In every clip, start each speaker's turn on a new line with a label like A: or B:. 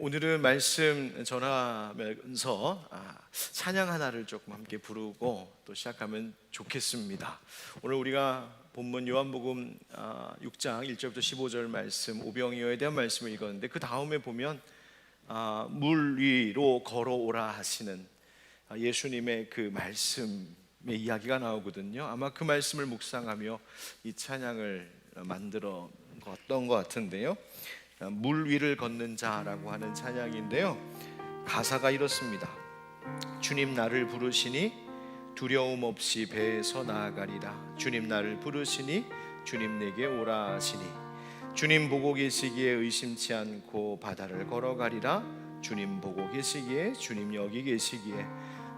A: 오늘은 말씀 전하면서 찬양 하나를 조금 함께 부르고 또 시작하면 좋겠습니다. 오늘 우리가 본문 요한복음 6장 1절부터 15절 말씀 오병이어에 대한 말씀을 읽었는데 그 다음에 보면 물 위로 걸어오라 하시는 예수님의 그 말씀의 이야기가 나오거든요. 아마 그 말씀을 묵상하며 이 찬양을 만들었던 것 같은데요. 물 위를 걷는 자라고 하는 찬양인데요, 가사가 이렇습니다. 주님 나를 부르시니 두려움 없이 배에서 나아가리라. 주님 나를 부르시니 주님 내게 오라 하시니 주님 보고 계시기에 의심치 않고 바다를 걸어가리라. 주님 보고 계시기에, 주님 여기 계시기에,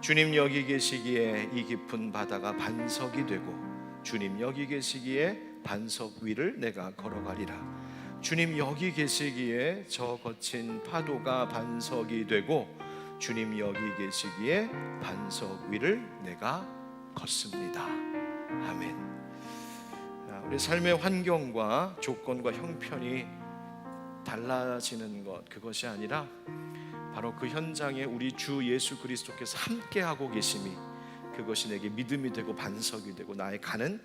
A: 주님 여기 계시기에 이 깊은 바다가 반석이 되고 주님 여기 계시기에 반석 위를 내가 걸어가리라. 주님 여기 계시기에 저 거친 파도가 반석이 되고 주님 여기 계시기에 반석 위를 내가 걷습니다. 아멘. 우리 삶의 환경과 조건과 형편이 달라지는 것, 그것이 아니라 바로 그 현장에 우리 주 예수 그리스도께서 함께하고 계심이, 그것이 내게 믿음이 되고 반석이 되고 나의 가는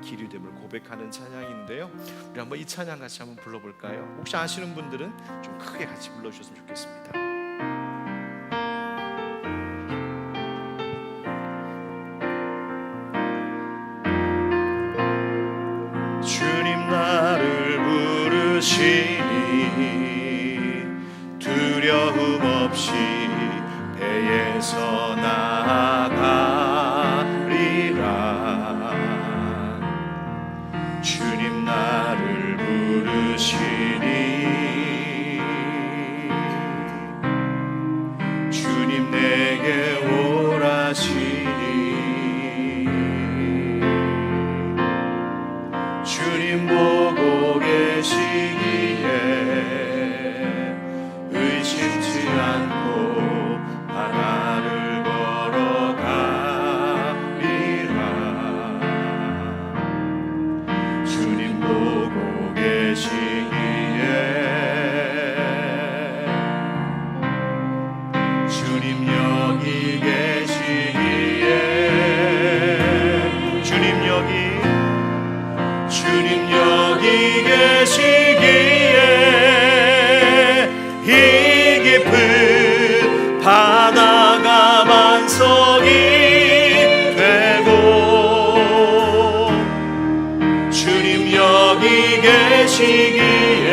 A: 길이 됨을 고백하는 찬양인데요, 우리 한번 이 찬양 같이 한번 불러볼까요? 혹시 아시는 분들은 좀 크게 같이 불러주셨으면 좋겠습니다. 주님 나를 부르시니 두려움 없이 배에서 나아가리라. 주님 나를 부르시니 주님 내게 오라시니 주님 보고 계시기에 의심치 않고 바다를 걸어가리라. 주님 보고 계시기에 주님 여기 계시기에 주님 여기 계시기에 이 깊은 바다가 반석이 되고 주님 여기 계시기에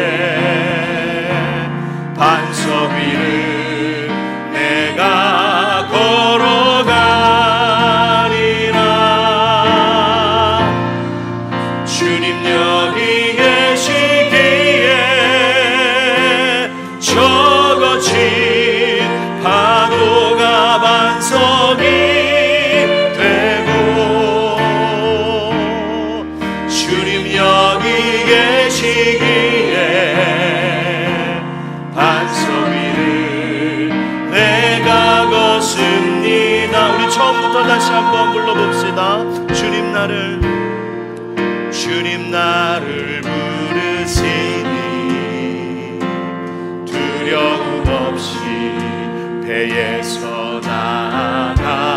A: 반석 위를 내가 걸어가리라. 주님 여기 계시기에 저 거친 파도가 반석이 되고 주님 여기 계시기에 반석 위를 내가 걷습니다. 우리 처음부터 다시 한번 불러봅시다. 주님 나를 부르시니 두려움 없이 배에서 나아가리라.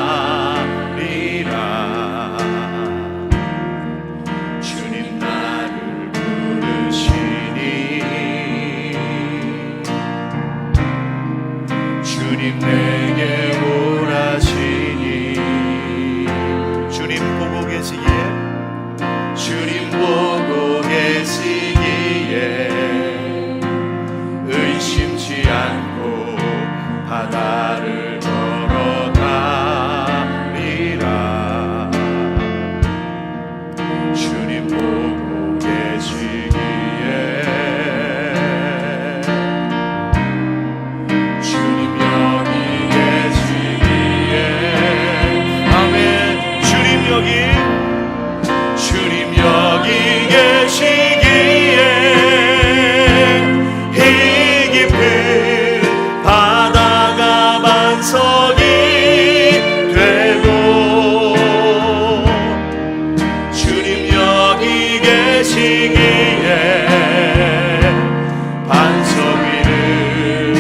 A: 주님 나를 부르시니 주님 내게 오라시니 주님 보고 계시기에 의심치 않고 바다를 걸어가리라. 주님 보고 계시기에 주님 여기 계시기에 아멘. 주님 여기 계시기에 이 깊은 바다가 반석이 되고 주님 여기 계시기에 반석 위를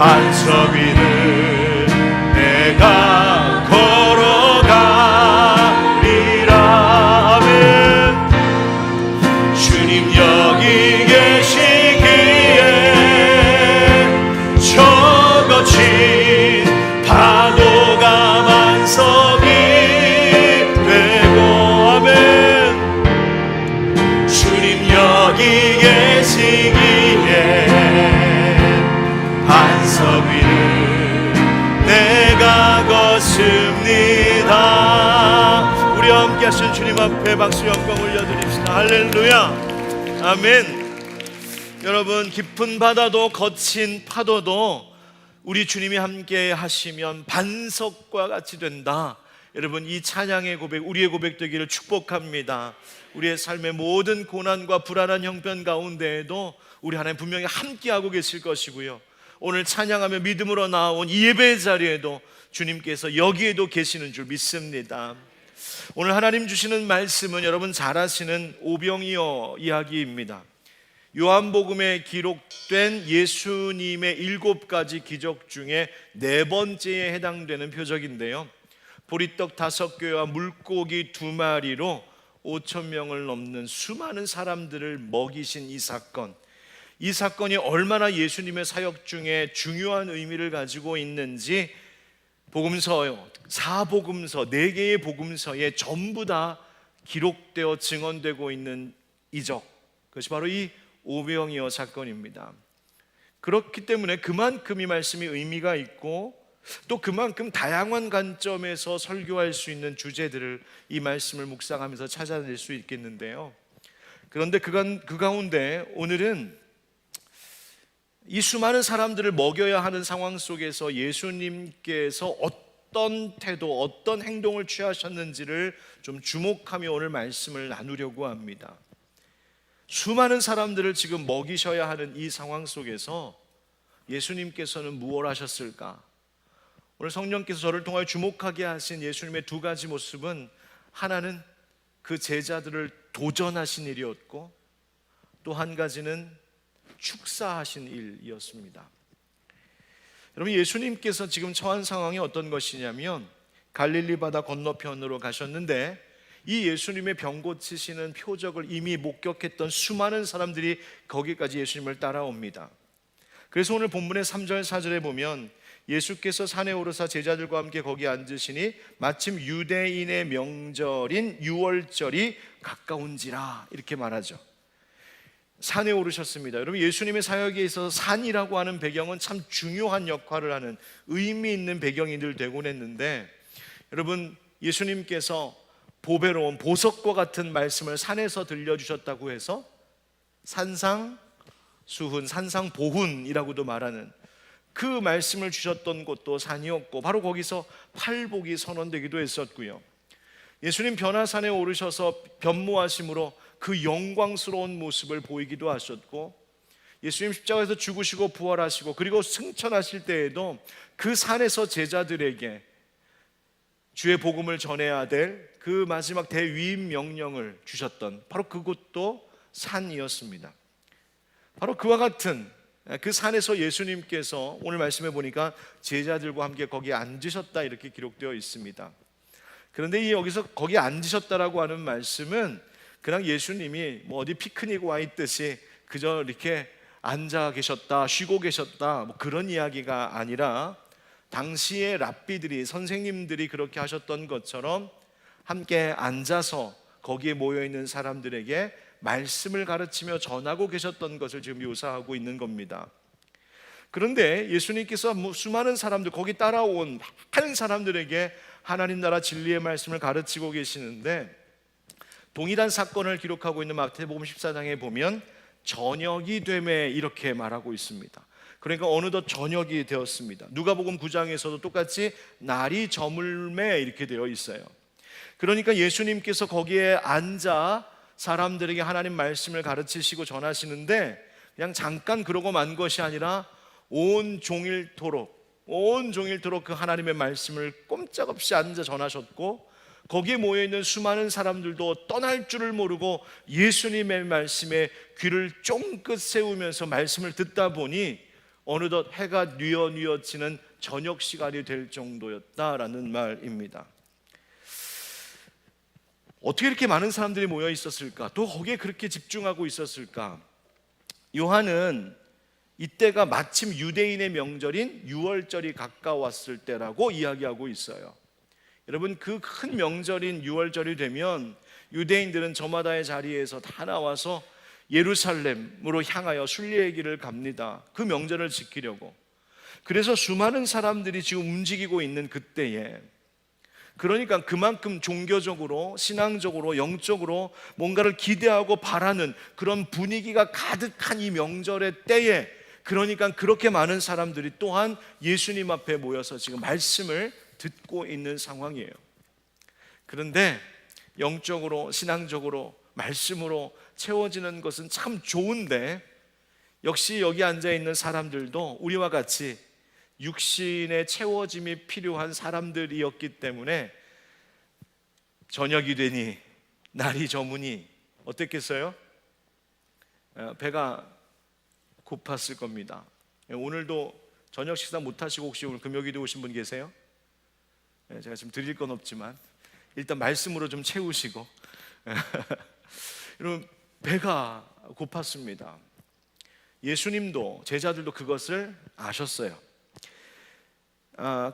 A: 반석 위를 내가 걸어가리라. 아멘. 주님 여기 계시기에 저거친 파도가 반석이 되고, 아멘. 주님 여기 계시기에 반석 위를 내가 걷습니다. 우리 함께 하신 주님 앞에 박수 영광 올려드립시다. 할렐루야. 아멘. 여러분, 깊은 바다도 거친 파도도 우리 주님이 함께 하시면 반석과 같이 된다. 여러분, 이 찬양의 고백, 우리의 고백 되기를 축복합니다. 우리의 삶의 모든 고난과 불안한 형편 가운데에도 우리 하나님 분명히 함께하고 계실 것이고요, 오늘 찬양하며 믿음으로 나온 이 예배의 자리에도 주님께서 여기에도 계시는 줄 믿습니다. 오늘 하나님 주시는 말씀은 여러분 잘 아시는 오병이어 이야기입니다. 요한복음에 기록된 예수님의 7가지 기적 중에 4번째에 해당되는 표적인데요, 보리떡 5개와 물고기 2마리로 5,000명을 넘는 수많은 사람들을 먹이신 이 사건, 이 사건이 얼마나 예수님의 사역 중에 중요한 의미를 가지고 있는지 복음서요, 4복음서 4개의 복음서에 전부 다 기록되어 증언되고 있는 이적, 그것이 바로 이 오병이어 사건입니다. 그렇기 때문에 그만큼 이 말씀이 의미가 있고 또 그만큼 다양한 관점에서 설교할 수 있는 주제들을 이 말씀을 묵상하면서 찾아낼 수 있겠는데요, 그런데 그 가운데 오늘은 이 수많은 사람들을 먹여야 하는 상황 속에서 예수님께서 어떤 태도, 어떤 행동을 취하셨는지를 좀 주목하며 오늘 말씀을 나누려고 합니다. 수많은 사람들을 지금 먹이셔야 하는 이 상황 속에서 예수님께서는 무엇을 하셨을까? 오늘 성령께서 저를 통하여 주목하게 하신 예수님의 2가지 모습은, 하나는 그 제자들을 도전하신 일이었고 또 한 가지는 축사하신 일이었습니다. 여러분, 예수님께서 지금 처한 상황이 어떤 것이냐면 갈릴리 바다 건너편으로 가셨는데 이 예수님의 병 고치시는 표적을 이미 목격했던 수많은 사람들이 거기까지 예수님을 따라옵니다. 그래서 오늘 본문의 3절 4절에 보면 예수께서 산에 오르사 제자들과 함께 거기 앉으시니 마침 유대인의 명절인 유월절이 가까운지라, 이렇게 말하죠. 산에 오르셨습니다. 여러분, 예수님의 사역에 있어서 산이라고 하는 배경은 참 중요한 역할을 하는 의미 있는 배경이 늘 되곤 했는데, 여러분, 예수님께서 보배로운 보석과 같은 말씀을 산에서 들려주셨다고 해서 산상수훈, 산상보훈이라고도 말하는 그 말씀을 주셨던 곳도 산이었고 바로 거기서 팔복이 선언되기도 했었고요, 예수님 변화산에 오르셔서 변모하심으로 그 영광스러운 모습을 보이기도 하셨고, 예수님 십자가에서 죽으시고 부활하시고 그리고 승천하실 때에도 그 산에서 제자들에게 주의 복음을 전해야 될 그 마지막 대위임 명령을 주셨던 바로 그곳도 산이었습니다. 바로 그와 같은 그 산에서 예수님께서 오늘 말씀해 보니까 제자들과 함께 거기 앉으셨다, 이렇게 기록되어 있습니다. 그런데 여기서 거기 앉으셨다라고 하는 말씀은 그냥 예수님이 뭐 어디 피크닉 와 있듯이 그저 이렇게 앉아 계셨다, 쉬고 계셨다, 뭐 그런 이야기가 아니라 당시의 랍비들이, 선생님들이 그렇게 하셨던 것처럼 함께 앉아서 거기에 모여있는 사람들에게 말씀을 가르치며 전하고 계셨던 것을 지금 묘사하고 있는 겁니다. 그런데 예수님께서 수많은 사람들, 거기 따라온 많은 사람들에게 하나님 나라 진리의 말씀을 가르치고 계시는데, 동일한 사건을 기록하고 있는 마태복음 14장에 보면 저녁이 되매 이렇게 말하고 있습니다. 그러니까 어느덧 저녁이 되었습니다. 누가복음 9장에서도 똑같이 날이 저물매 이렇게 되어 있어요. 그러니까 예수님께서 거기에 앉아 사람들에게 하나님 말씀을 가르치시고 전하시는데 그냥 잠깐 그러고 만 것이 아니라 온종일토록 그 하나님의 말씀을 꼼짝없이 앉아 전하셨고, 거기에 모여있는 수많은 사람들도 떠날 줄을 모르고 예수님의 말씀에 귀를 쫑긋 세우면서 말씀을 듣다 보니 어느덧 해가 뉘어뉘어지는 저녁 시간이 될 정도였다라는 말입니다. 어떻게 이렇게 많은 사람들이 모여 있었을까? 또 거기에 그렇게 집중하고 있었을까? 요한은 이때가 마침 유대인의 명절인 유월절이 가까웠을 때라고 이야기하고 있어요. 여러분, 그 큰 명절인 유월절이 되면 유대인들은 저마다의 자리에서 다 나와서 예루살렘으로 향하여 순례의 길을 갑니다. 그 명절을 지키려고. 그래서 수많은 사람들이 지금 움직이고 있는 그때에, 그러니까 그만큼 종교적으로, 신앙적으로, 영적으로 뭔가를 기대하고 바라는 그런 분위기가 가득한 이 명절의 때에, 그러니까 그렇게 많은 사람들이 또한 예수님 앞에 모여서 지금 말씀을 듣고 있는 상황이에요. 그런데 영적으로, 신앙적으로, 말씀으로 채워지는 것은 참 좋은데, 역시 여기 앉아 있는 사람들도 우리와 같이 육신의 채워짐이 필요한 사람들이었기 때문에 저녁이 되니 날이 저무니 어땠겠어요? 배가 고팠을 겁니다. 오늘도 저녁 식사 못 하시고 혹시 오늘 금요기도 오신 분 계세요? 제가 지금 드릴 건 없지만 일단 말씀으로 좀 채우시고 여러분, 배가 고팠습니다. 예수님도 제자들도 그것을 아셨어요.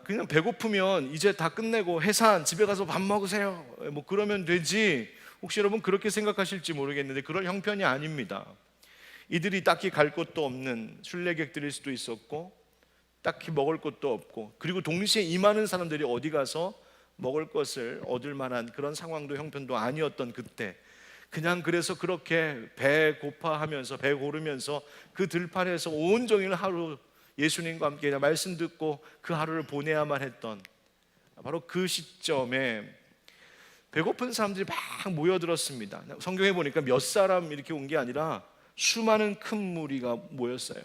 A: 그냥 배고프면 이제 다 끝내고 해산, 집에 가서 밥 먹으세요, 뭐 그러면 되지, 혹시 여러분 그렇게 생각하실지 모르겠는데 그럴 형편이 아닙니다. 이들이 딱히 갈 곳도 없는 순례객들일 수도 있었고, 딱히 먹을 것도 없고, 그리고 동시에 이 많은 사람들이 어디 가서 먹을 것을 얻을 만한 그런 상황도 형편도 아니었던 그때, 그냥 그래서 그렇게 배 고파하면서, 배 고르면서 그 들판에서 온종일 하루 예수님과 함께 말씀 듣고 그 하루를 보내야만 했던 바로 그 시점에 배고픈 사람들이 막 모여들었습니다. 성경에 보니까 몇 사람 이렇게 온 게 아니라 수많은 큰 무리가 모였어요.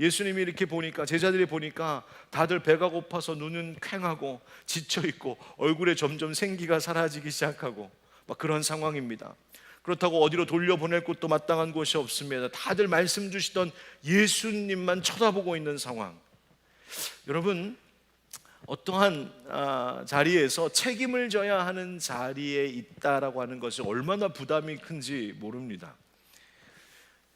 A: 예수님이 이렇게 보니까, 제자들이 보니까 다들 배가 고파서 눈은 퀭하고 지쳐있고 얼굴에 점점 생기가 사라지기 시작하고 막 그런 상황입니다. 그렇다고 어디로 돌려보낼 곳도 마땅한 곳이 없습니다. 다들 말씀 주시던 예수님만 쳐다보고 있는 상황. 여러분, 어떠한 자리에서 책임을 져야 하는 자리에 있다라고 하는 것이 얼마나 부담이 큰지 모릅니다.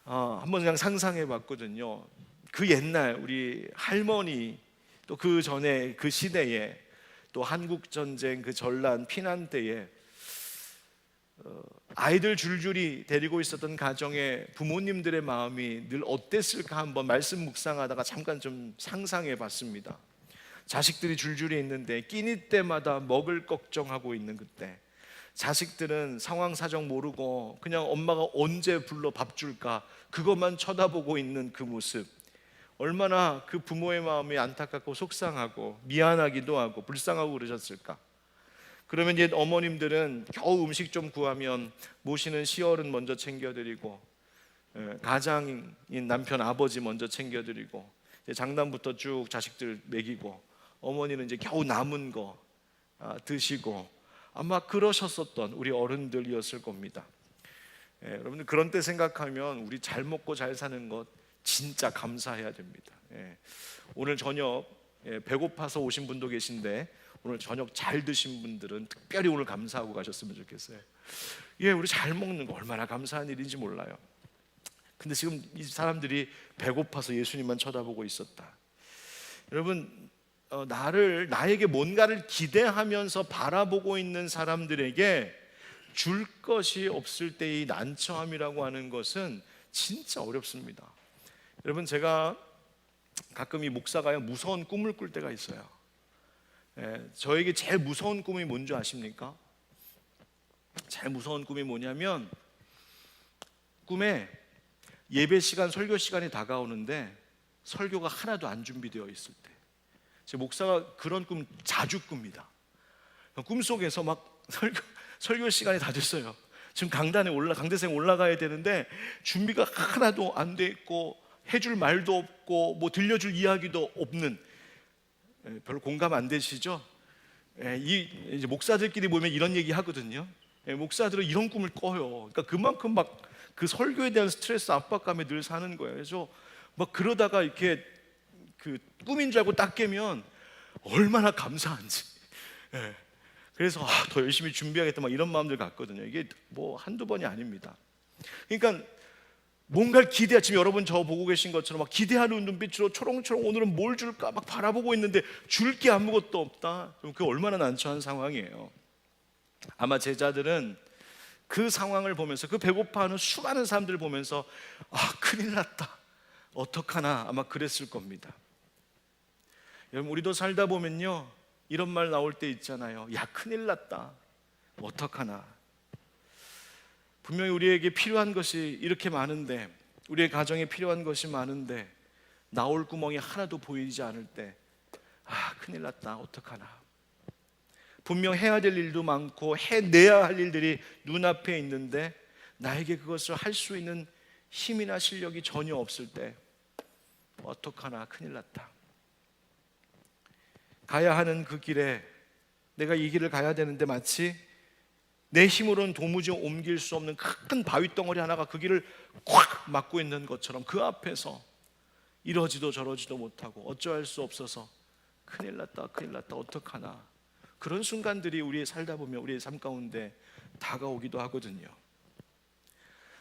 A: 한번 그냥 상상해 봤거든요. 그 옛날 우리 할머니, 또 그 전에 그 시대에, 또 한국전쟁 그 전란 피난 때에 아이들 줄줄이 데리고 있었던 가정의 부모님들의 마음이 늘 어땠을까 한번 말씀 묵상하다가 잠깐 좀 상상해 봤습니다. 자식들이 줄줄이 있는데 끼니 때마다 먹을 걱정하고 있는 그때, 자식들은 상황 사정 모르고 그냥 엄마가 언제 불러 밥 줄까 그것만 쳐다보고 있는 그 모습, 얼마나 그 부모의 마음이 안타깝고 속상하고 미안하기도 하고 불쌍하고 그러셨을까. 그러면 이제 어머님들은 겨우 음식 좀 구하면 모시는 시어른 먼저 챙겨드리고, 가장인 남편 아버지 먼저 챙겨드리고, 장남부터 쭉 자식들 먹이고, 어머니는 이제 겨우 남은 거 드시고, 아마 그러셨었던 우리 어른들이었을 겁니다. 여러분들 그런 때 생각하면 우리 잘 먹고 잘 사는 것 진짜 감사해야 됩니다. 오늘 저녁 배고파서 오신 분도 계신데 오늘 저녁 잘 드신 분들은 특별히 오늘 감사하고 가셨으면 좋겠어요. 우리 잘 먹는 거 얼마나 감사한 일인지 몰라요. 근데 지금 이 사람들이 배고파서 예수님만 쳐다보고 있었다. 여러분, 나에게 뭔가를 기대하면서 바라보고 있는 사람들에게 줄 것이 없을 때의 난처함이라고 하는 것은 진짜 어렵습니다. 여러분, 제가 가끔 이 목사가요 무서운 꿈을 꿀 때가 있어요. 저에게 제일 무서운 꿈이 뭔지 아십니까? 제일 무서운 꿈이 뭐냐면, 꿈에 예배 시간, 설교 시간이 다가오는데 설교가 하나도 안 준비되어 있을 때, 제 목사가 그런 꿈 자주 꿉니다. 꿈속에서 막 설교 시간이 다 됐어요. 지금 강대상에 올라가야 되는데 준비가 하나도 안 돼 있고 해줄 말도 없고 뭐 들려줄 이야기도 없는, 별로 공감 안 되시죠? 이제 목사들끼리 모이면 이런 얘기 하거든요. 목사들은 이런 꿈을 꿔요. 그러니까 그만큼 막 그 설교에 대한 스트레스, 압박감에 늘 사는 거예요. 그래서 막 그러다가 이렇게 그 꿈인 줄 알고 딱 깨면 얼마나 감사한지. 예. 그래서 더 열심히 준비하겠다 막 이런 마음들 같거든요. 이게 뭐 한두 번이 아닙니다. 그러니까 뭔가를 지금 여러분 저 보고 계신 것처럼 막 기대하는 눈빛으로 초롱초롱 오늘은 뭘 줄까 막 바라보고 있는데 줄 게 아무것도 없다. 그럼 그게 얼마나 난처한 상황이에요. 아마 제자들은 그 상황을 보면서, 그 배고파하는 수많은 사람들을 보면서 큰일 났다, 어떡하나, 아마 그랬을 겁니다. 여러분, 우리도 살다 보면요 이런 말 나올 때 있잖아요. 야, 큰일 났다, 어떡하나. 분명히 우리에게 필요한 것이 이렇게 많은데, 우리의 가정에 필요한 것이 많은데 나올 구멍이 하나도 보이지 않을 때 큰일 났다, 어떡하나. 분명 해야 될 일도 많고 해내야 할 일들이 눈앞에 있는데 나에게 그것을 할 수 있는 힘이나 실력이 전혀 없을 때 어떡하나, 큰일 났다. 가야 하는 그 길에, 내가 이 길을 가야 되는데 마치 내 힘으로는 도무지 옮길 수 없는 큰 바위덩어리 하나가 그 길을 꽉 막고 있는 것처럼 그 앞에서 이러지도 저러지도 못하고 어쩌할 수 없어서 큰일 났다, 큰일 났다, 어떡하나. 그런 순간들이 우리의 살다 보면 우리의 삶 가운데 다가오기도 하거든요.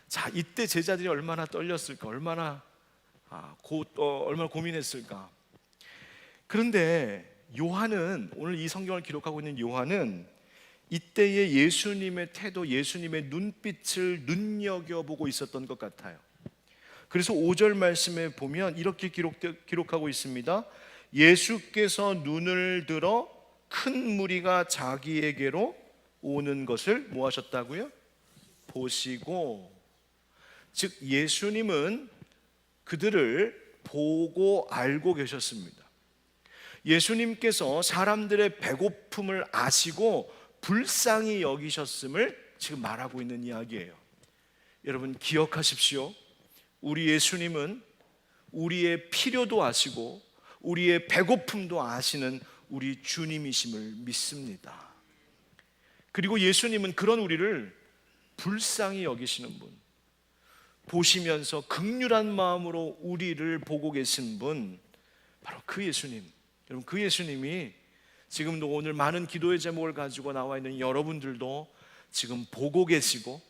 A: 자, 이때 제자들이 얼마나 떨렸을까, 얼마나 고민했을까. 그런데 요한은, 오늘 이 성경을 기록하고 있는 요한은 이때의 예수님의 태도, 예수님의 눈빛을 눈여겨보고 있었던 것 같아요. 그래서 5절 말씀에 보면 이렇게 기록하고 있습니다. 예수께서 눈을 들어 큰 무리가 자기에게로 오는 것을 뭐 하셨다고요? 보시고. 즉 예수님은 그들을 보고 알고 계셨습니다. 예수님께서 사람들의 배고픔을 아시고 불쌍히 여기셨음을 지금 말하고 있는 이야기예요. 여러분 기억하십시오. 우리 예수님은 우리의 필요도 아시고 우리의 배고픔도 아시는 우리 주님이심을 믿습니다. 그리고 예수님은 그런 우리를 불쌍히 여기시는 분, 보시면서 긍휼한 마음으로 우리를 보고 계신 분, 바로 그 예수님. 여러분, 그 예수님이 지금도 오늘 많은 기도의 제목을 가지고 나와 있는 여러분들도 지금 보고 계시고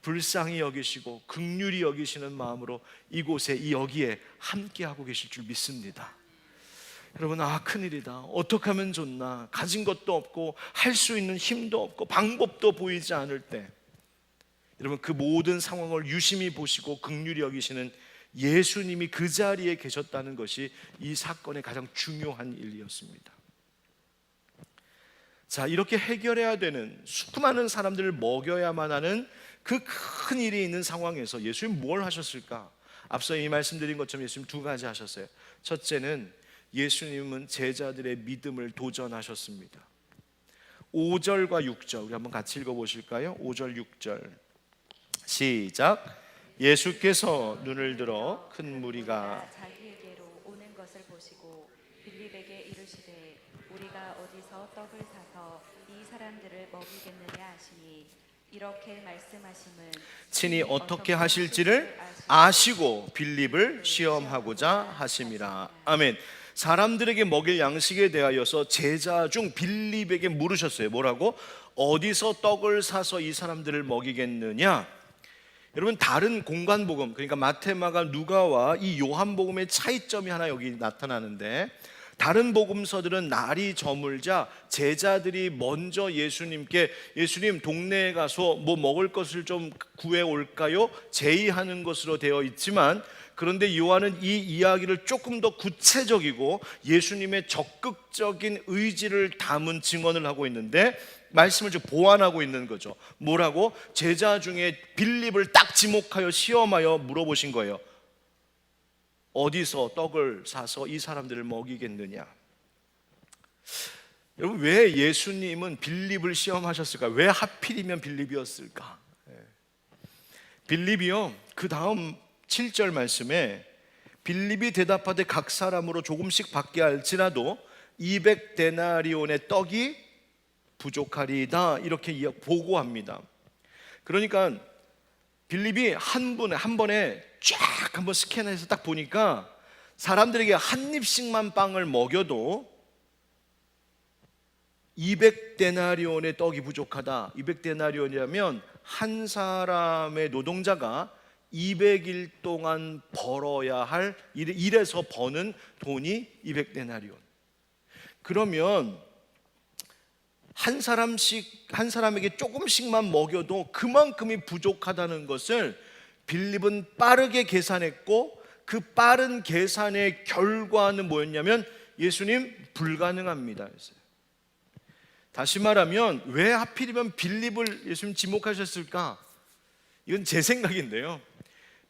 A: 불쌍히 여기시고 긍휼히 여기시는 마음으로 이곳에, 이 여기에 함께하고 계실 줄 믿습니다. 여러분, 큰일이다, 어떻게 하면 좋나, 가진 것도 없고 할 수 있는 힘도 없고 방법도 보이지 않을 때, 여러분 그 모든 상황을 유심히 보시고 긍휼히 여기시는 예수님이 그 자리에 계셨다는 것이 이 사건의 가장 중요한 일이었습니다. 자, 이렇게 해결해야 되는, 수많은 사람들을 먹여야만 하는 그 큰 일이 있는 상황에서 예수님 뭘 하셨을까? 앞서 이 말씀드린 것처럼 예수님 두 가지 하셨어요. 첫째는 예수님은 제자들의 믿음을 도전하셨습니다. 5절과 6절 우리 한번 같이 읽어보실까요? 5절 6절 시작. 예수께서 눈을 들어 큰 무리가
B: 자기에게로 오는 것을 보시고 빌립에게 이르시되 우리가 어디서 떡을 사서 이 사람들을 먹이겠느냐 하시니, 이렇게 말씀하심은
A: 친히 어떻게 하실지를 아시고 빌립을 시험하고자 하심이라. 아멘. 사람들에게 먹일 양식에 대하여서 제자 중 빌립에게 물으셨어요. 뭐라고? 어디서 떡을 사서 이 사람들을 먹이겠느냐? 여러분, 다른 공관복음, 그러니까 마태, 마가, 누가와 이 요한복음의 차이점이 하나 여기 나타나는데, 다른 복음서들은 날이 저물자 제자들이 먼저 예수님께, 예수님 동네에 가서 뭐 먹을 것을 좀 구해 올까요? 제의하는 것으로 되어 있지만, 그런데 요한은 이 이야기를 조금 더 구체적이고 예수님의 적극적인 의지를 담은 증언을 하고 있는데, 말씀을 좀 보완하고 있는 거죠. 뭐라고? 제자 중에 빌립을 딱 지목하여 시험하여 물어보신 거예요. 어디서 떡을 사서 이 사람들을 먹이겠느냐? 여러분, 왜 예수님은 빌립을 시험하셨을까? 왜 하필이면 빌립이었을까? 빌립이요, 그 다음 7절 말씀에 빌립이 대답하되 각 사람으로 조금씩 받게 할지라도 200데나리온의 떡이 부족하리이다, 이렇게 보고합니다. 그러니까 빌립이 한 번에 쫙 한번 스캔해서 딱 보니까 사람들에게 한 입씩만 빵을 먹여도 200데나리온의 떡이 부족하다. 200데나리온이라면 한 사람의 노동자가 200일 동안 벌어야 할 일에서 버는 돈이 200데나리온. 그러면 한 사람에게 조금씩만 먹여도 그만큼이 부족하다는 것을 빌립은 빠르게 계산했고, 그 빠른 계산의 결과는 뭐였냐면 예수님 불가능합니다 했어요. 다시 말하면 왜 하필이면 빌립을 예수님 지목하셨을까? 이건 제 생각인데요,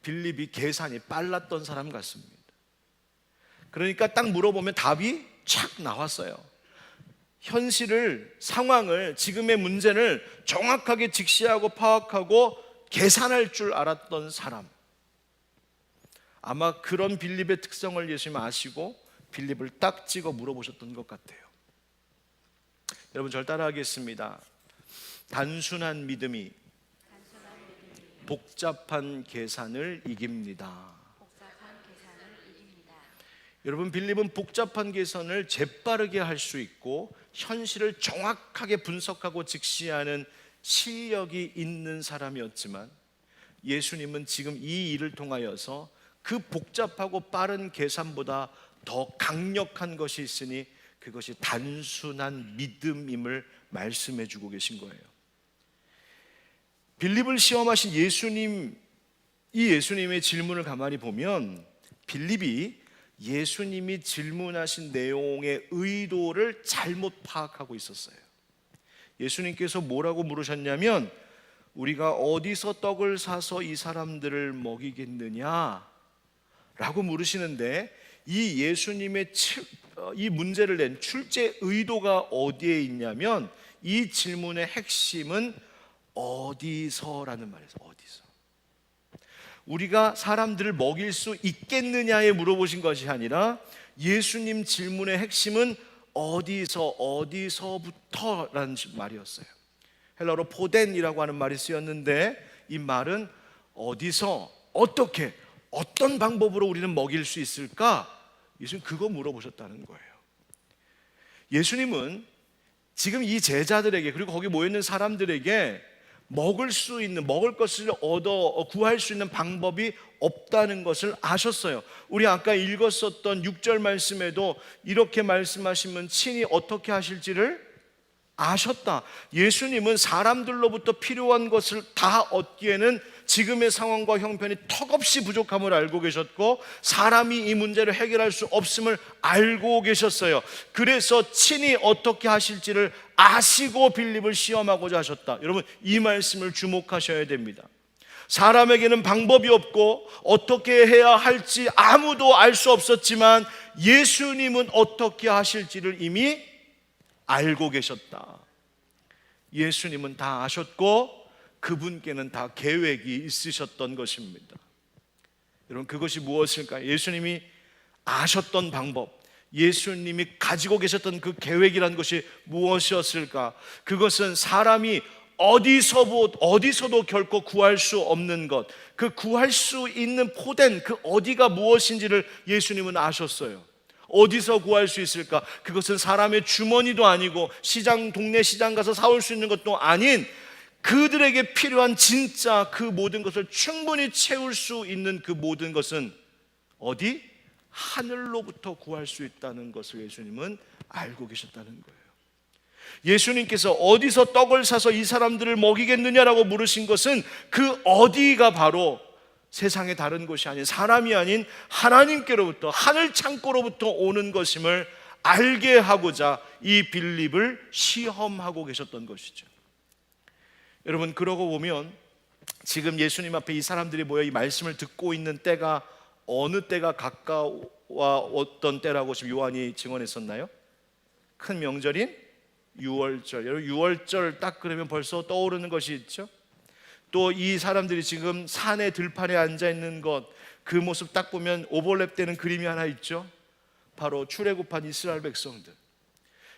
A: 빌립이 계산이 빨랐던 사람 같습니다. 그러니까 딱 물어보면 답이 촥 나왔어요. 현실을, 상황을, 지금의 문제를 정확하게 직시하고 파악하고 계산할 줄 알았던 사람. 아마 그런 빌립의 특성을 예수님 아시고 빌립을 딱 찍어 물어보셨던 것 같아요. 여러분, 절 따라하겠습니다. 단순한 믿음이 복잡한 계산을 이깁니다. 여러분, 빌립은 복잡한 계산을 재빠르게 할 수 있고 현실을 정확하게 분석하고 직시하는 실력이 있는 사람이었지만, 예수님은 지금 이 일을 통하여서 그 복잡하고 빠른 계산보다 더 강력한 것이 있으니 그것이 단순한 믿음임을 말씀해 주고 계신 거예요. 빌립을 시험하신 예수님, 이 예수님의 질문을 가만히 보면 빌립이 예수님이 질문하신 내용의 의도를 잘못 파악하고 있었어요. 예수님께서 뭐라고 물으셨냐면, 우리가 어디서 떡을 사서 이 사람들을 먹이겠느냐 라고 물으시는데, 이 예수님의 이 문제를 낸 출제 의도가 어디에 있냐면, 이 질문의 핵심은 어디서라는 말이에요. 어디서. 우리가 사람들을 먹일 수 있겠느냐에 물어보신 것이 아니라, 예수님 질문의 핵심은 어디서부터라는 말이었어요. 헬라어로 포덴이라고 하는 말이 쓰였는데, 이 말은 어디서, 어떻게, 어떤 방법으로 우리는 먹일 수 있을까? 예수님 그거 물어보셨다는 거예요. 예수님은 지금 이 제자들에게, 그리고 거기 모여있는 사람들에게 먹을 것을 구할 수 있는 방법이 없다는 것을 아셨어요. 우리 아까 읽었었던 6절 말씀에도 이렇게 말씀하시면 친히 어떻게 하실지를 아셨다. 예수님은 사람들로부터 필요한 것을 다 얻기에는 지금의 상황과 형편이 턱없이 부족함을 알고 계셨고, 사람이 이 문제를 해결할 수 없음을 알고 계셨어요. 그래서 친히 어떻게 하실지를 아시고 빌립을 시험하고자 하셨다. 여러분, 이 말씀을 주목하셔야 됩니다. 사람에게는 방법이 없고 어떻게 해야 할지 아무도 알 수 없었지만, 예수님은 어떻게 하실지를 이미 알고 계셨다. 예수님은 다 아셨고 그분께는 다 계획이 있으셨던 것입니다. 여러분, 그것이 무엇일까요? 예수님이 아셨던 방법, 예수님이 가지고 계셨던 그 계획이란 것이 무엇이었을까? 그것은 사람이 어디서도 결코 구할 수 없는 것, 그 구할 수 있는 포된 그 어디가 무엇인지를 예수님은 아셨어요. 어디서 구할 수 있을까? 그것은 사람의 주머니도 아니고 동네 시장 가서 사올 수 있는 것도 아닌, 그들에게 필요한 진짜 그 모든 것을 충분히 채울 수 있는 그 모든 것은 어디? 하늘로부터 구할 수 있다는 것을 예수님은 알고 계셨다는 거예요. 예수님께서 어디서 떡을 사서 이 사람들을 먹이겠느냐라고 물으신 것은, 그 어디가 바로 세상의 다른 곳이 아닌, 사람이 아닌 하나님께로부터, 하늘 창고로부터 오는 것임을 알게 하고자 이 빌립을 시험하고 계셨던 것이죠. 여러분, 그러고 보면 지금 예수님 앞에 이 사람들이 모여 이 말씀을 듣고 있는 때가 어느 때가 가까웠던 때라고 지금 요한이 증언했었나요? 큰 명절인 유월절. 여러분, 유월절 딱 그러면 벌써 떠오르는 것이 있죠. 또 이 사람들이 지금 산의 들판에 앉아 있는 것, 그 모습 딱 보면 오버랩되는 그림이 하나 있죠. 바로 출애굽한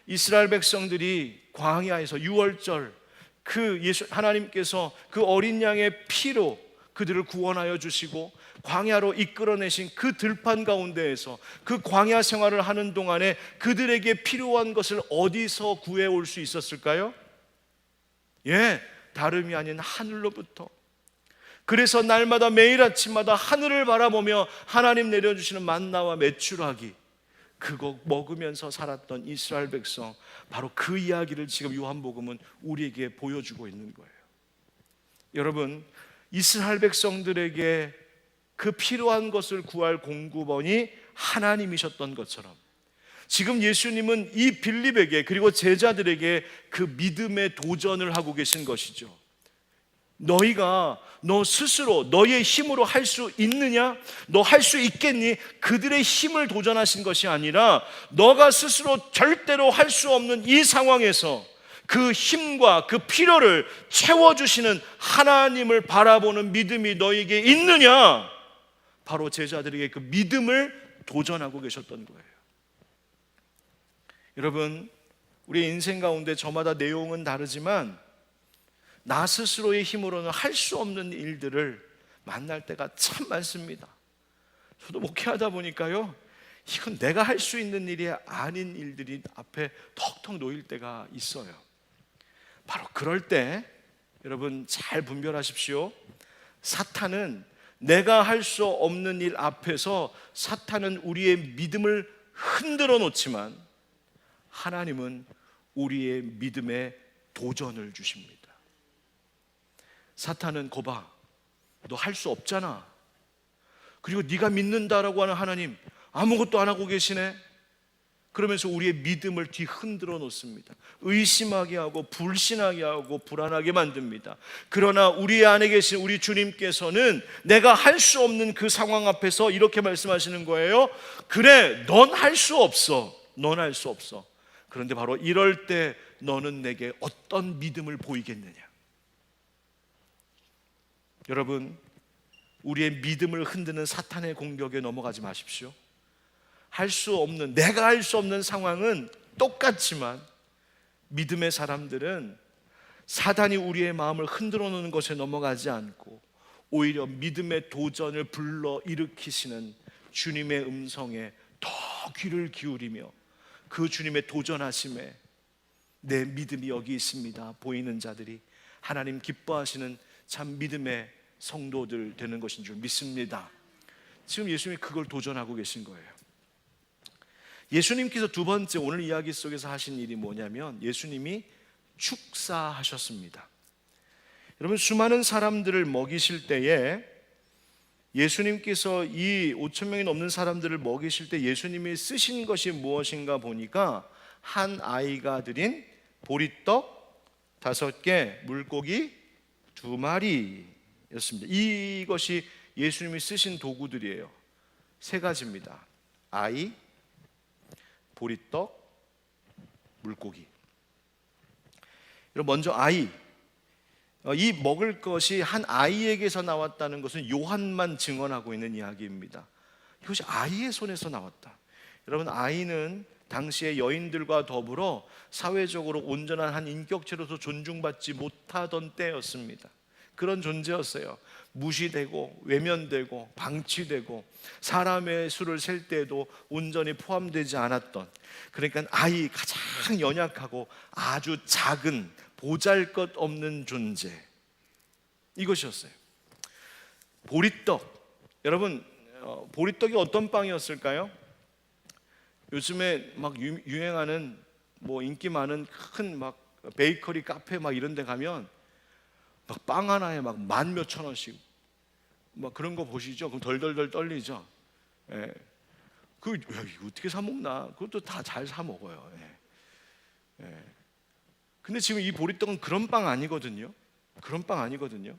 A: 이스라엘 백성들이 광야에서 유월절, 하나님께서 그 어린 양의 피로 그들을 구원하여 주시고, 광야로 이끌어내신 그 들판 가운데에서 그 광야 생활을 하는 동안에 그들에게 필요한 것을 어디서 구해올 수 있었을까요? 다름이 아닌 하늘로부터. 그래서 날마다 매일 아침마다 하늘을 바라보며 하나님 내려주시는 만나와 메추라기, 그거 먹으면서 살았던 이스라엘 백성, 바로 그 이야기를 지금 요한복음은 우리에게 보여주고 있는 거예요. 여러분, 이스라엘 백성들에게 그 필요한 것을 구할 공급원이 하나님이셨던 것처럼 지금 예수님은 이 빌립에게, 그리고 제자들에게 그 믿음의 도전을 하고 계신 것이죠. 너희가 너 스스로 너의 힘으로 할 수 있느냐? 너 할 수 있겠니? 그들의 힘을 도전하신 것이 아니라 너가 스스로 절대로 할 수 없는 이 상황에서 그 힘과 그 필요를 채워주시는 하나님을 바라보는 믿음이 너에게 있느냐? 바로 제자들에게 그 믿음을 도전하고 계셨던 거예요. 여러분, 우리 인생 가운데 저마다 내용은 다르지만 나 스스로의 힘으로는 할 수 없는 일들을 만날 때가 참 많습니다. 저도 목회하다 보니까요, 이건 내가 할 수 있는 일이 아닌 일들이 앞에 턱턱 놓일 때가 있어요. 바로 그럴 때 여러분 잘 분별하십시오. 사탄은 내가 할 수 없는 일 앞에서 사탄은 우리의 믿음을 흔들어 놓지만 하나님은 우리의 믿음에 도전을 주십니다. 사탄은 거봐, 너 할 수 없잖아. 그리고 네가 믿는다라고 하는 하나님 아무것도 안 하고 계시네. 그러면서 우리의 믿음을 뒤흔들어 놓습니다. 의심하게 하고 불신하게 하고 불안하게 만듭니다. 그러나 우리 안에 계신 우리 주님께서는 내가 할 수 없는 그 상황 앞에서 이렇게 말씀하시는 거예요. 그래, 넌 할 수 없어. 넌 할 수 없어. 그런데 바로 이럴 때 너는 내게 어떤 믿음을 보이겠느냐? 여러분, 우리의 믿음을 흔드는 사탄의 공격에 넘어가지 마십시오. 할 수 없는, 내가 할 수 없는 상황은 똑같지만 믿음의 사람들은 사단이 우리의 마음을 흔들어 놓는 것에 넘어가지 않고 오히려 믿음의 도전을 불러 일으키시는 주님의 음성에 더 귀를 기울이며 그 주님의 도전하심에 내 믿음이 여기 있습니다 보이는 자들이 하나님 기뻐하시는 참 믿음의 성도들 되는 것인 줄 믿습니다. 지금 예수님이 그걸 도전하고 계신 거예요. 예수님께서 두 번째 오늘 이야기 속에서 하신 일이 뭐냐면 예수님이 축사하셨습니다. 여러분, 수많은 사람들을 먹이실 때에 예수님께서 이 5천 명이 넘는 사람들을 먹이실 때 예수님이 쓰신 것이 무엇인가 보니까 한 아이가 드린 보리떡 5개, 물고기 2마리였습니다. 이것이 예수님이 쓰신 도구들이에요. 3가지입니다. 아이, 보리떡, 물고기. 먼저 아이, 이 먹을 것이 한 아이에게서 나왔다는 것은 요한만 증언하고 있는 이야기입니다. 이것이 아이의 손에서 나왔다. 여러분, 아이는 당시의 여인들과 더불어 사회적으로 온전한 한 인격체로서 존중받지 못하던 때였습니다. 그런 존재였어요. 무시되고 외면되고 방치되고 사람의 수를 셀 때에도 온전히 포함되지 않았던, 그러니까 아이, 가장 연약하고 아주 작은 보잘것없는 존재, 이것이었어요. 보리떡, 여러분, 보리떡이 어떤 빵이었을까요? 요즘에 막 유행하는 인기 많은 큰 막 베이커리 카페 막 이런 데 가면 막 빵 하나에 막 10,000몇천 원씩 막 그런 거 보시죠? 그럼 덜덜덜 떨리죠? 예. 이거 어떻게 사 먹나? 그것도 다 잘 사 먹어요. 예. 예. 근데 지금 이 보리떡은 그런 빵 아니거든요. 그런 빵 아니거든요.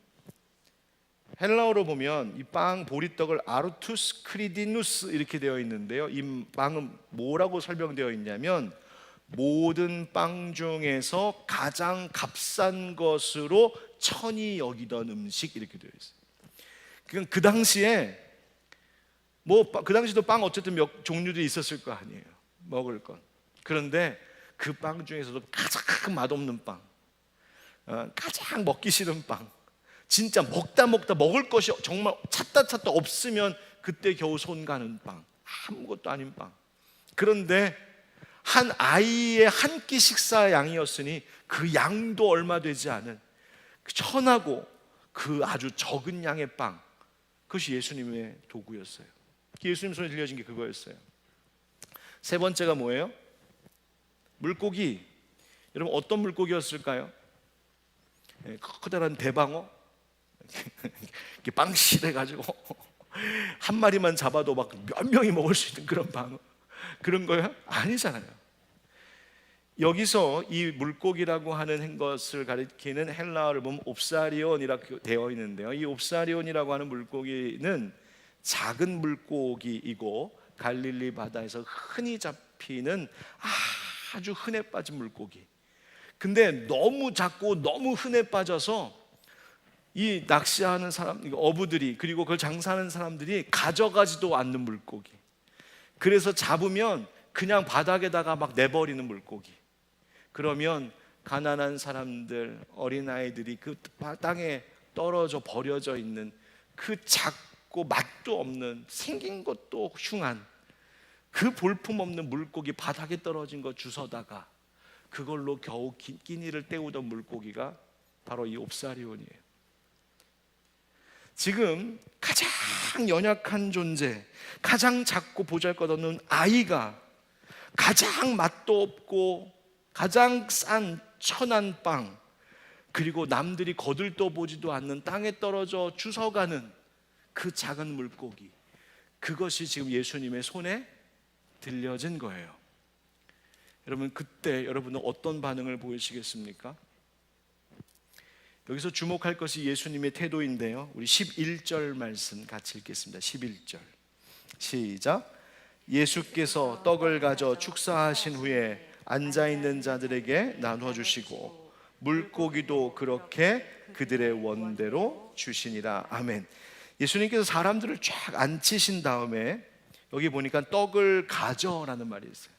A: 헬라어로 보면 이 빵 보리떡을 아르투스 크리디누스 이렇게 되어 있는데요. 이 빵은 뭐라고 설명되어 있냐면 모든 빵 중에서 가장 값싼 것으로 천히 여기던 음식, 이렇게 되어 있어요. 그러니까 그 당시에 그 당시도 빵 어쨌든 몇 종류들이 있었을 거 아니에요. 먹을 건. 그런데 그 빵 중에서도 가장 맛없는 빵, 가장 먹기 싫은 빵, 진짜 먹다 먹을 것이 정말 찾다 없으면 그때 겨우 손 가는 빵, 아무것도 아닌 빵. 그런데 한 아이의 한 끼 식사 양이었으니 그 양도 얼마 되지 않은 천하고 그 아주 적은 양의 빵, 그것이 예수님의 도구였어요. 예수님 손에 들려진 게 그거였어요. 세 번째가 뭐예요? 물고기. 여러분 어떤 물고기였을까요? 커다란 대방어, 이렇게 빵실해가지고 한 마리만 잡아도 막 몇 명이 먹을 수 있는 그런 방어, 그런 거예요? 아니잖아요. 여기서 이 물고기라고 하는 것을 가리키는 헬라어를 보면 옵사리온이라고 되어 있는데요, 이 옵사리온이라고 하는 물고기는 작은 물고기이고 갈릴리 바다에서 흔히 잡히는 아주 흔해 빠진 물고기. 근데 너무 작고 너무 흔해 빠져서 이 낚시하는 사람, 어부들이, 그리고 그걸 장사하는 사람들이 가져가지도 않는 물고기. 그래서 잡으면 그냥 바닥에다가 막 내버리는 물고기. 그러면 가난한 사람들, 어린아이들이 그 땅에 떨어져 버려져 있는 그 작고 맛도 없는, 생긴 것도 흉한 그 볼품없는 물고기, 바닥에 떨어진 거 주워다가 그걸로 겨우 끼니를 때우던 물고기가 바로 이 옵사리온이에요. 지금 가장 연약한 존재, 가장 작고 보잘것없는 아이가 가장 맛도 없고 가장 싼 천한 빵, 그리고 남들이 거들떠보지도 않는 땅에 떨어져 주워가는 그 작은 물고기, 그것이 지금 예수님의 손에 들려진 거예요. 여러분, 그때 여러분은 어떤 반응을 보이시겠습니까? 여기서 주목할 것이 예수님의 태도인데요, 우리 11절 말씀 같이 읽겠습니다. 11절 시작. 예수께서 떡을 가져 축사하신 후에 앉아있는 자들에게 나눠주시고 물고기도 그렇게 그들의 원대로 주시니라. 아멘. 예수님께서 사람들을 쫙 앉히신 다음에 여기 보니까 떡을 가져라는 말이 있어요.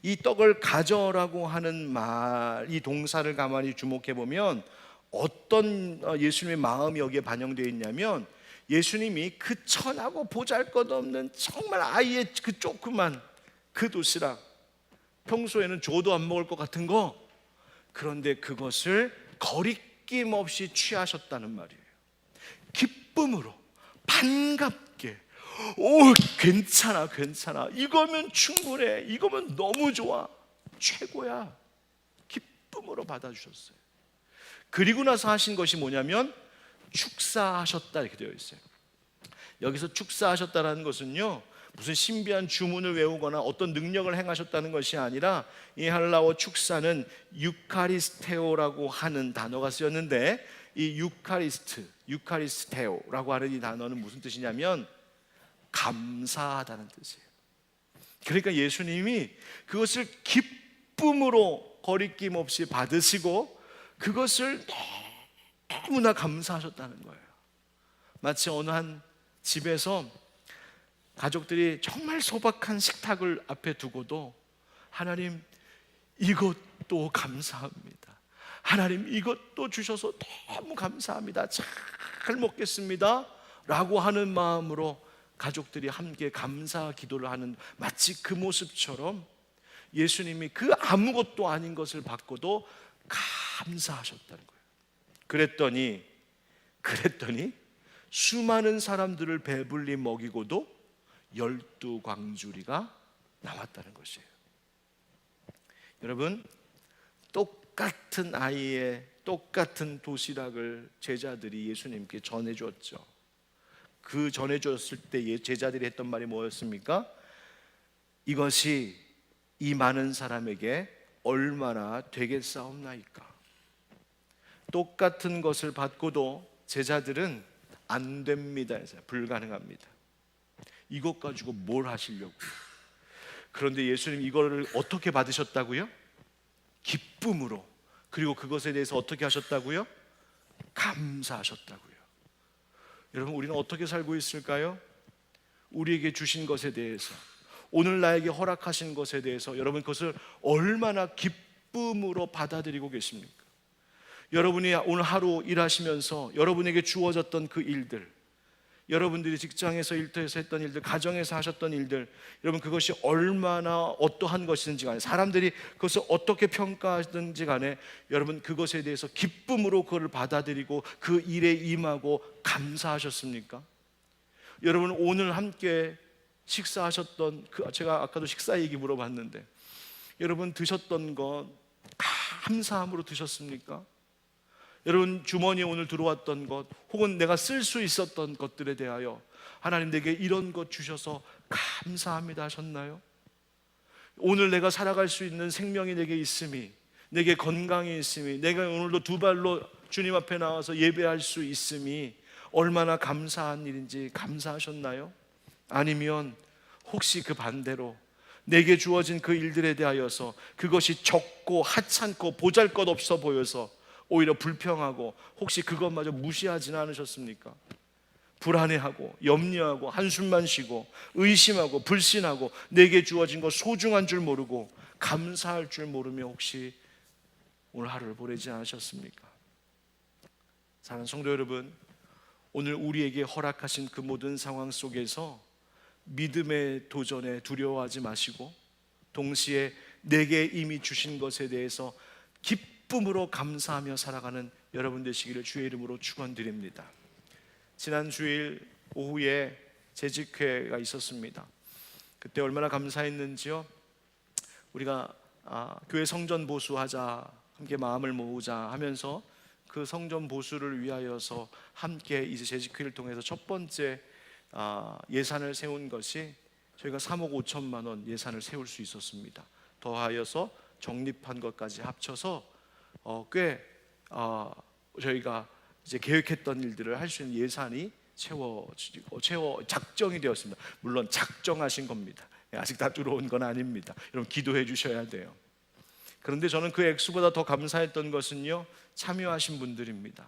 A: 이 떡을 가져라고 하는 말, 이 동사를 가만히 주목해 보면 어떤 예수님의 마음이 여기에 반영되어 있냐면, 예수님이 그 천하고 보잘것없는 정말 아이의 그 조그만 그 도시락, 평소에는 줘도 안 먹을 것 같은 거, 그런데 그것을 거리낌 없이 취하셨다는 말이에요. 기쁨으로, 반갑게, 오, 괜찮아, 이거면 충분해, 이거면 너무 좋아, 최고야, 기쁨으로 받아주셨어요. 그리고 나서 하신 것이 뭐냐면 축사하셨다, 이렇게 되어 있어요. 여기서 축사하셨다는 것은요, 무슨 신비한 주문을 외우거나 어떤 능력을 행하셨다는 것이 아니라, 이 헬라어 축사는 유카리스테오라고 하는 단어가 쓰였는데, 이 유카리스테오라고 하는 이 단어는 무슨 뜻이냐면 감사하다는 뜻이에요. 그러니까 예수님이 그것을 기쁨으로 거리낌 없이 받으시고 그것을 너무나 감사하셨다는 거예요. 마치 어느 한 집에서 가족들이 정말 소박한 식탁을 앞에 두고도, 하나님 이것도 감사합니다, 하나님 이것도 주셔서 너무 감사합니다, 잘 먹겠습니다 라고 하는 마음으로 가족들이 함께 감사 기도를 하는, 마치 그 모습처럼 예수님이 그 아무것도 아닌 것을 받고도 감사하셨다는 거예요. 그랬더니 수많은 사람들을 배불리 먹이고도 12광주리가 나왔다는 것이에요. 여러분, 똑같은 아이의 똑같은 도시락을 제자들이 예수님께 전해줬죠. 그 전해줬을 때 제자들이 했던 말이 뭐였습니까? 이것이 이 많은 사람에게 얼마나 되겠사옵나이까. 똑같은 것을 받고도 제자들은 안 됩니다, 불가능합니다. 이것 가지고 뭘 하시려고. 그런데 예수님 이거를 어떻게 받으셨다고요? 기쁨으로. 그리고 그것에 대해서 어떻게 하셨다고요? 감사하셨다고요. 여러분, 우리는 어떻게 살고 있을까요? 우리에게 주신 것에 대해서, 오늘 나에게 허락하신 것에 대해서 여러분 그것을 얼마나 기쁨으로 받아들이고 계십니까? 여러분이 오늘 하루 일하시면서 여러분에게 주어졌던 그 일들, 여러분들이 직장에서 일터에서 했던 일들, 가정에서 하셨던 일들, 여러분 그것이 얼마나 어떠한 것이든지 간에, 사람들이 그것을 어떻게 평가하든지 간에 여러분 그것에 대해서 기쁨으로 그걸 받아들이고 그 일에 임하고 감사하셨습니까? 여러분 오늘 함께 식사하셨던 제가 아까도 식사 얘기 물어봤는데, 여러분 드셨던 것 감사함으로 드셨습니까? 여러분 주머니에 오늘 들어왔던 것, 혹은 내가 쓸 수 있었던 것들에 대하여 하나님 내게 이런 것 주셔서 감사합니다 하셨나요? 오늘 내가 살아갈 수 있는 생명이 내게 있음이, 내게 건강이 있음이, 내가 오늘도 두 발로 주님 앞에 나와서 예배할 수 있음이 얼마나 감사한 일인지 감사하셨나요? 아니면 혹시 그 반대로 내게 주어진 그 일들에 대하여서 그것이 적고 하찮고 보잘것없어 보여서 오히려 불평하고 혹시 그것마저 무시하지는 않으셨습니까? 불안해하고 염려하고 한숨만 쉬고 의심하고 불신하고 내게 주어진 것 소중한 줄 모르고 감사할 줄 모르며 혹시 오늘 하루를 보내지 않으셨습니까? 사랑하는 성도 여러분, 오늘 우리에게 허락하신 그 모든 상황 속에서 믿음의 도전에 두려워하지 마시고 동시에 내게 이미 주신 것에 대해서 기쁨으로 감사하며 살아가는 여러분 되시기를 주의 이름으로 축원드립니다. 지난 주일 오후에 재직회가 있었습니다. 그때 얼마나 감사했는지요. 우리가 교회 성전 보수하자, 함께 마음을 모으자 하면서 그 성전 보수를 위하여서 함께 이제 재직회를 통해서 첫 번째 예산을 세운 것이 저희가 3억 5천만 원 예산을 세울 수 있었습니다. 더하여서 적립한 것까지 합쳐서 꽤 저희가 이제 계획했던 일들을 할 수 있는 예산이 작정이 되었습니다. 물론 작정하신 겁니다. 아직 다 들어온 건 아닙니다. 여러분 기도해 주셔야 돼요. 그런데 저는 그 액수보다 더 감사했던 것은요, 참여하신 분들입니다.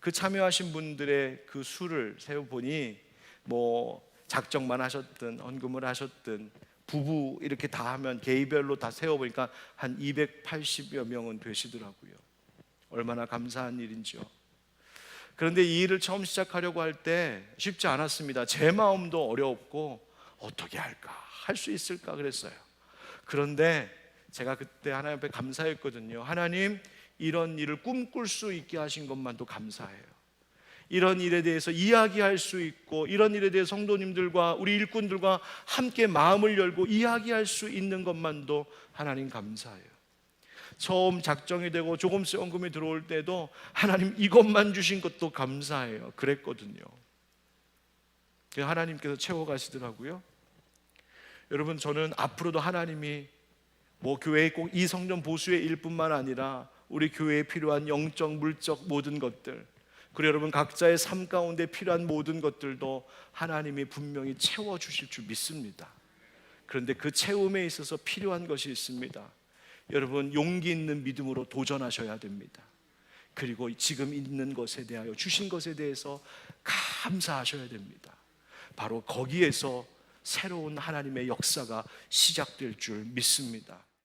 A: 그 참여하신 분들의 그 수를 세어보니 뭐 작정만 하셨든 헌금을 하셨든 부부 이렇게 다 하면 개의별로 다 세어보니까 한 280여 명은 되시더라고요. 얼마나 감사한 일인지요. 그런데 이 일을 처음 시작하려고 할 때 쉽지 않았습니다. 제 마음도 어려웠고 어떻게 할까, 할 수 있을까 그랬어요. 그런데 제가 그때 하나님 앞에 감사했거든요. 하나님, 이런 일을 꿈꿀 수 있게 하신 것만도 감사해요. 이런 일에 대해서 이야기할 수 있고 이런 일에 대해 성도님들과 우리 일꾼들과 함께 마음을 열고 이야기할 수 있는 것만도 하나님 감사해요. 처음 작정이 되고 조금씩 헌금이 들어올 때도 하나님 이것만 주신 것도 감사해요 그랬거든요. 하나님께서 채워가시더라고요. 여러분, 저는 앞으로도 하나님이 뭐 교회의 꼭 이 성전 보수의 일뿐만 아니라 우리 교회에 필요한 영적 물적 모든 것들, 그리고 여러분 각자의 삶 가운데 필요한 모든 것들도 하나님이 분명히 채워주실 줄 믿습니다. 그런데 그 채움에 있어서 필요한 것이 있습니다. 여러분, 용기 있는 믿음으로 도전하셔야 됩니다. 그리고 지금 있는 것에 대하여 주신 것에 대해서 감사하셔야 됩니다. 바로 거기에서 새로운 하나님의 역사가 시작될 줄 믿습니다.